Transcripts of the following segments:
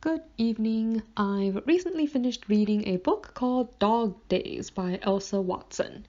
Good evening. I've recently finished reading a book called Dog Days by Elsa Watson.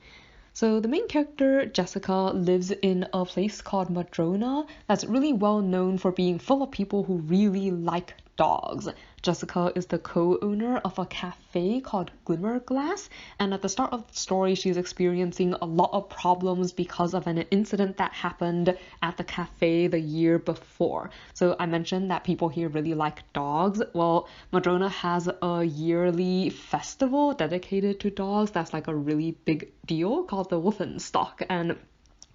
So the main character, Jessica, lives in a place called Madrona that's really well known for being full of people who really like dogs. Jessica is the co-owner of a cafe called Glimmerglass, and at the start of the story she's experiencing a lot of problems because of an incident that happened at the cafe the year before. So I mentioned that people here really like dogs. Well, Madrona has a yearly festival dedicated to dogs that's like a really big deal called the Wolfenstock, and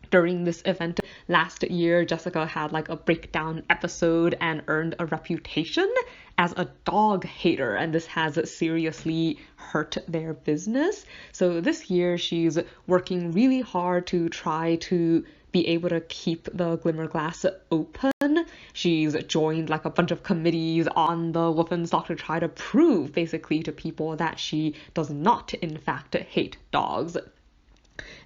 during this event last year, Jessica had like a breakdown episode and earned a reputation as a dog hater, and this has seriously hurt their business. So this year she's working really hard to try to be able to keep the Glimmerglass open. She's joined like a bunch of committees on the Wolfenstock to try to prove basically to people that she does not in fact hate dogs.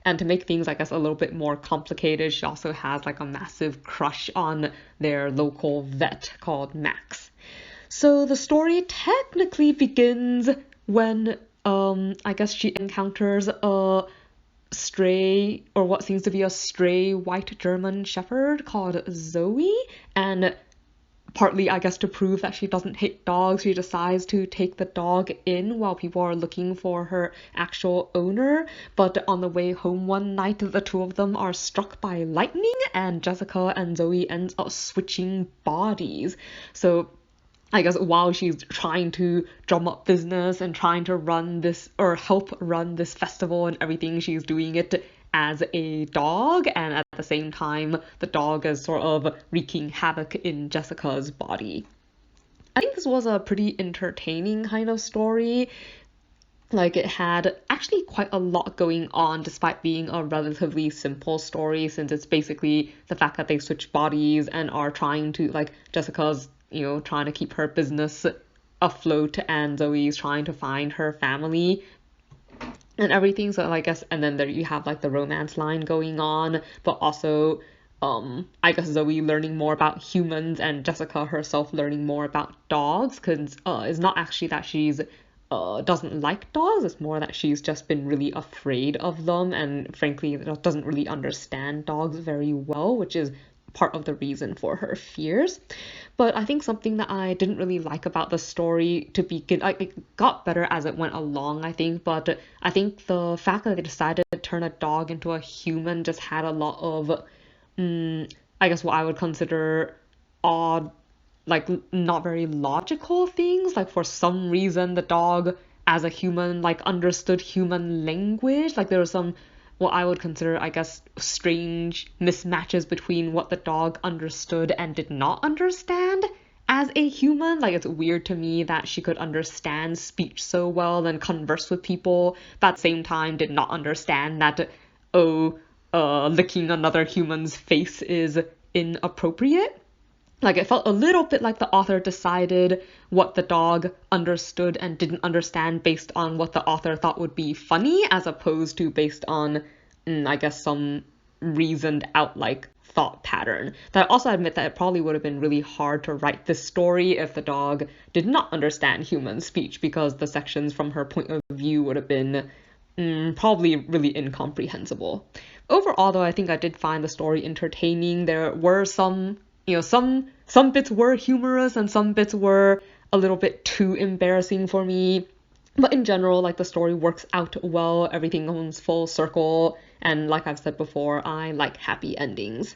And to make things, I guess, a little bit more complicated, she also has like a massive crush on their local vet called Max. So the story technically begins when I guess she encounters a stray, or what seems to be a stray white German shepherd called Zoe, and partly, I guess, to prove that she doesn't hate dogs, she decides to take the dog in while people are looking for her actual owner. But on the way home one night, the two of them are struck by lightning, and Jessica and Zoe ends up switching bodies. So I guess while she's trying to drum up business and trying to run this, or help run this festival and everything, she's doing it as a dog, and at the same time the dog is sort of wreaking havoc in Jessica's body. I think this was a pretty entertaining kind of story. Like, it had actually quite a lot going on despite being a relatively simple story, since it's basically the fact that they switch bodies and are trying to, like, Jessica's, trying to keep her business afloat, and Zoe's trying to find her family and everything. So I guess, and then there you have like the romance line going on, but also I guess Zoe learning more about humans and Jessica herself learning more about dogs, because it's not actually that she's doesn't like dogs, it's more that she's just been really afraid of them, and frankly doesn't really understand dogs very well, which is part of the reason for her fears. But I think something that I didn't really like about the story to begin, like, it got better as it went along, I think, but I think the fact that they decided to turn a dog into a human just had a lot of, I guess what I would consider odd, like not very logical things. Like, for some reason the dog as a human like understood human language. Like, there was some what I would consider, I guess, strange mismatches between what the dog understood and did not understand as a human. Like, it's weird to me that she could understand speech so well and converse with people, but at the same time did not understand that, licking another human's face is inappropriate. Like, it felt a little bit like the author decided what the dog understood and didn't understand based on what the author thought would be funny, as opposed to based on, I guess, some reasoned out, like, thought pattern. But I also admit that it probably would have been really hard to write this story if the dog did not understand human speech, because the sections from her point of view would have been probably really incomprehensible. Overall, though, I think I did find the story entertaining. There were some bits were humorous and some bits were a little bit too embarrassing for me. But in general, like, the story works out well, everything comes full circle, and like I've said before, I like happy endings.